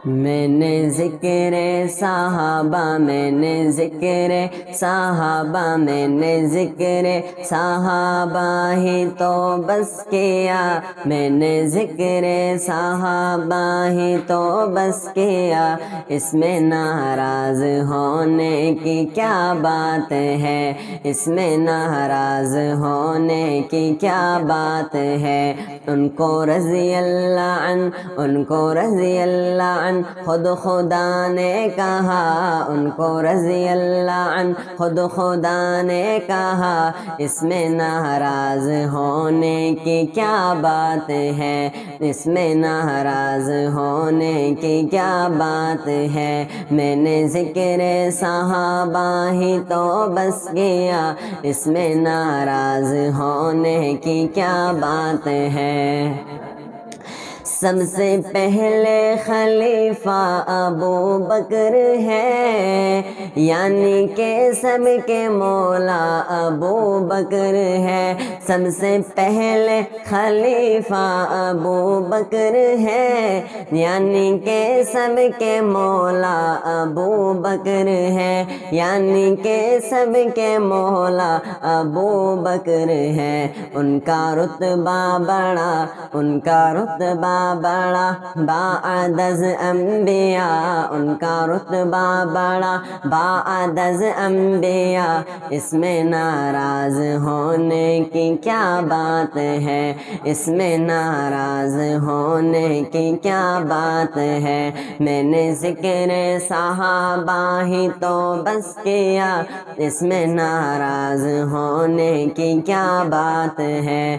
میں نے ذکر صحابہ، میں نے ذکر صحابہ، میں نے ذکر صحابہ ہی تو بس کیا، میں نے ذکر صحابہ ہی تو بس کیا، اس میں ناراض ہونے کی کیا بات ہے، اس میں ناراض ہونے کی کیا بات ہے۔ ان کو رضی اللہ عنہ، ان کو رضی اللہ عنہ خود خدا نے کہا، ان کو رضی اللہ عنہ خود خدا نے کہا، اس میں ناراض ہونے کی کیا بات ہے، اس میں ناراض ہونے کی کیا بات ہے۔ میں نے ذکر صحابہ ہی تو بس کیا، اس میں ناراض ہونے کی کیا بات ہے۔ سب سے پہلے خلیفہ ابو بکر ہے، یعنی کہ سب کے مولا ابو بکر ہے، سب سے پہلے خلیفہ ابو بکر ہے، یعنی کہ سب کے مولا ابو بکر ہے، یعنی کہ سب کے مولا ابو بکر ہے۔ ان کا رتبہ بڑا، ان کا رتبہ بڑا بعد از انبیاء، ان کا رتبہ بڑا بعد از انبیاء، اس میں ناراض ہونے کی کیا بات ہے، اس میں ناراض ہونے کی کیا بات ہے۔ میں نے ذکر صحابہ ہی تو بس کیا، اس میں ناراض ہونے کی کیا بات ہے۔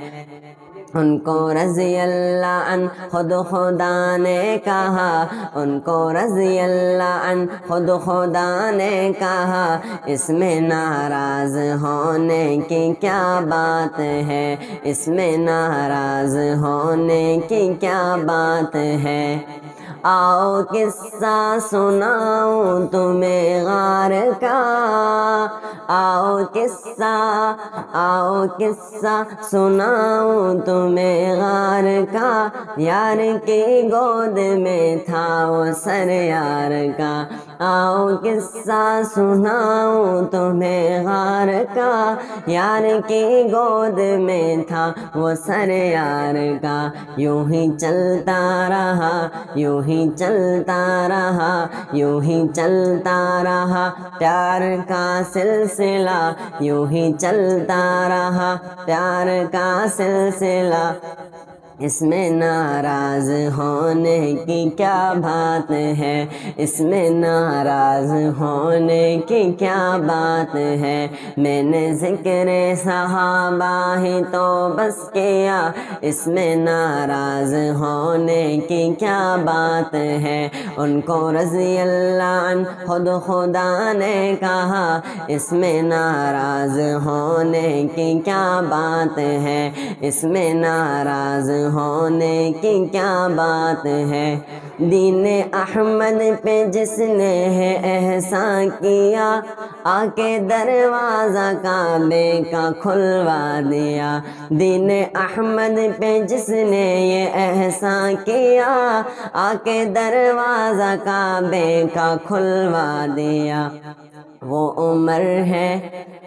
ان کو رضی اللہ عنہ خود خدا نے کہا، ان کو رضی اللہ عنہ خود خدا نے کہا، اس میں ناراض ہونے کی کیا بات ہے، اس میں ناراض ہونے کی کیا بات ہے۔ آؤ قصہ سناؤں تمہیں غار کا، آؤ قصہ، آؤ قصہ سناؤں تمہیں غار کا، یار کی گود میں تھا وہ سر یار کا، آؤ قصہ سناؤں تمہیں غار کا، یار کی گود میں تھا وہ سر یار کا۔ یوں ہی چلتا رہا، یوں ہی چلتا رہا، یوں ہی چلتا رہا پیار کا سلسلہ، یوں ہی چلتا رہا پیار کا سلسلہ، اس میں ناراض ہونے کی کیا بات ہے، اس میں ناراض ہونے کی کیا بات ہے۔ میں نے ذکر صحابہ ہی تو بس کیا، اس میں ناراض ہونے کی کیا بات ہے۔ ان کو رضی اللہ عنہ خود خدا نے کہا، اس میں ناراض ہونے کی کیا بات ہے، اس میں ناراض ہونے کی کیا بات ہے۔ دین احمد پہ جس نے ہے احسان کیا، آ کے دروازہ کعبے کا کھلوا دیا، دین احمد پہ جس نے یہ احسان کیا، آ کے دروازہ کعبے کا کھلوا دیا۔ وہ عمر ہے،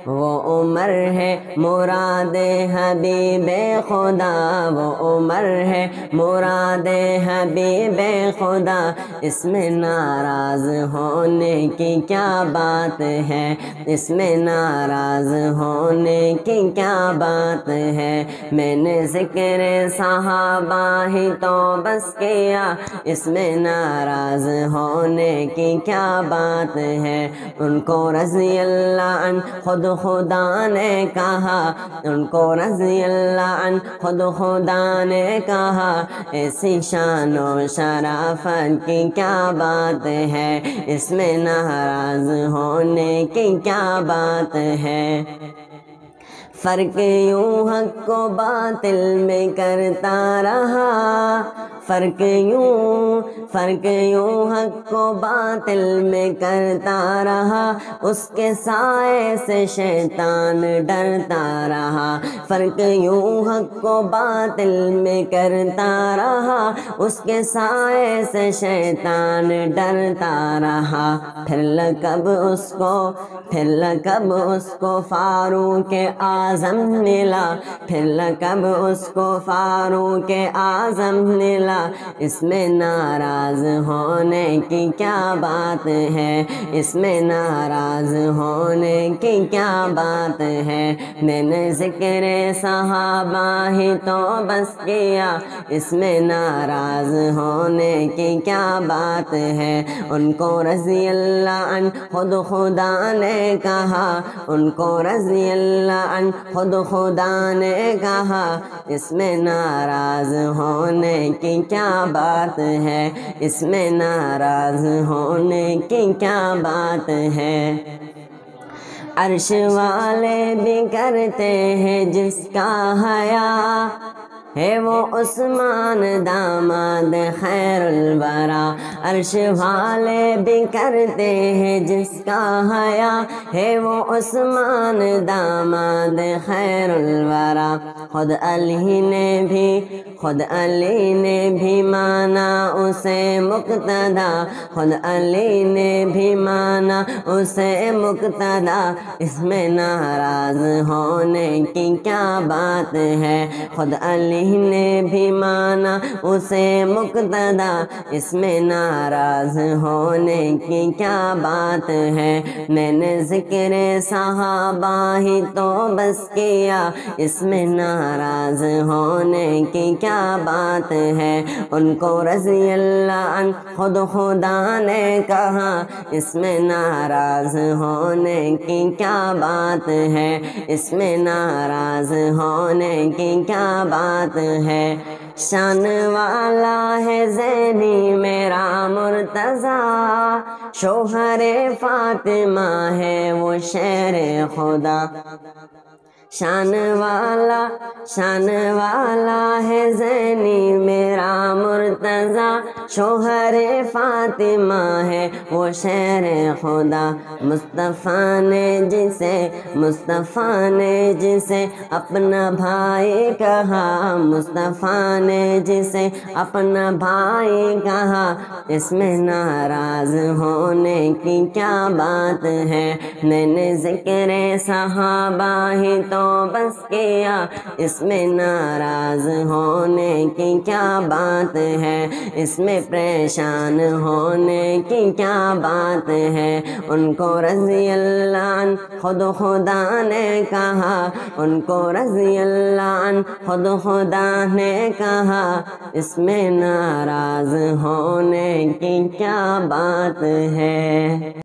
وہ عمر ہے مراد حبیب خدا، وہ عمر ہے مراد حبیب خدا، اس میں ناراض ہونے کی کیا بات ہے، اس میں ناراض ہونے کی کیا بات ہے۔ میں نے ذکر صحابہ ہی تو بس کیا، اس میں ناراض ہونے کی کیا بات ہے۔ ان کو رضی اللہ عنہ خود خدا نے کہا، ان کو رضی اللہ عنہ خود خدا نے کہا، ایسی شان و شرافت کی کیا بات ہے، اس میں ناراض ہونے کی کیا بات ہے۔ فرق یوں حق کو باطل میں کرتا رہا، فرق یوں حق کو باطل میں کرتا رہا، اس کے سائے سے شیطان ڈرتا رہا، فرق یوں حق کو باطل میں کرتا رہا، اس کے سائے سے شیطان ڈرتا رہا۔ پھر لقب اس کو فاروق اعظم ملا، پھر لقب اس کو فاروق اعظم ملا، اس میں ناراض ہونے کی کیا بات ہے، اس میں ناراض ہونے کی کیا بات ہے، میں نے ذکر صحابہ ہی تو بس کیا، اس میں ناراض ہونے کی کیا بات ہے، ان کو رضی اللہ عنہ خود خدا نے کہا، ان کو رضی اللہ عنہ خود خدا نے کہا، اس میں ناراض ہونے کی کیا بات ہے، اس میں ناراض ہونے کی کیا بات ہے۔ عرش والے بھی کرتے ہیں جس کا حیا، ہے وہ عثمان داماد خیر الورا، عرش والے بھی کرتے ہیں جس کا حیا، ہے وہ عثمان داماد خیر الورا، خود علی نے بھی مانا اسے مقتدا، خود علی نے بھی مانا اسے مقتدا، اس میں ناراض ہونے کی کیا بات ہے، خود علی نے بھی مانا اسے مقتدا، اس میں ناراض ہونے کی کیا بات ہے، میں نے ذکر صحابہ ہی تو بس کیا، اس میں ناراض ہونے کی کیا بات ہے، ان کو رضی اللہ عنہ خود خدا نے کہا، اس میں ناراض ہونے کی کیا بات ہے، اس میں ناراض ہونے کی کیا بات ہے۔ شان والا ہے زینی میرا مرتضیٰ، شوہر فاطمہ ہے وہ شیر خدا، شان والا ہے زینی میرا مرتضیٰ، شوہر فاطمہ ہے وہ شیر خدا، مصطفیٰ نے جسے اپنا بھائی کہا، مصطفیٰ نے جسے اپنا بھائی کہا، اس میں ناراض ہونے کی کیا بات ہے، میں نے ذکر صحابہ ہی تو بس کیا، اس میں ناراض ہونے کی کیا بات ہے، اس میں پریشان ہونے کی کیا بات ہے، ان کو رضی اللہ عنہ خود خدا نے کہا، ان کو رضی اللہ عنہ خود خدا نے کہا، اس میں ناراض ہونے کی کیا بات ہے۔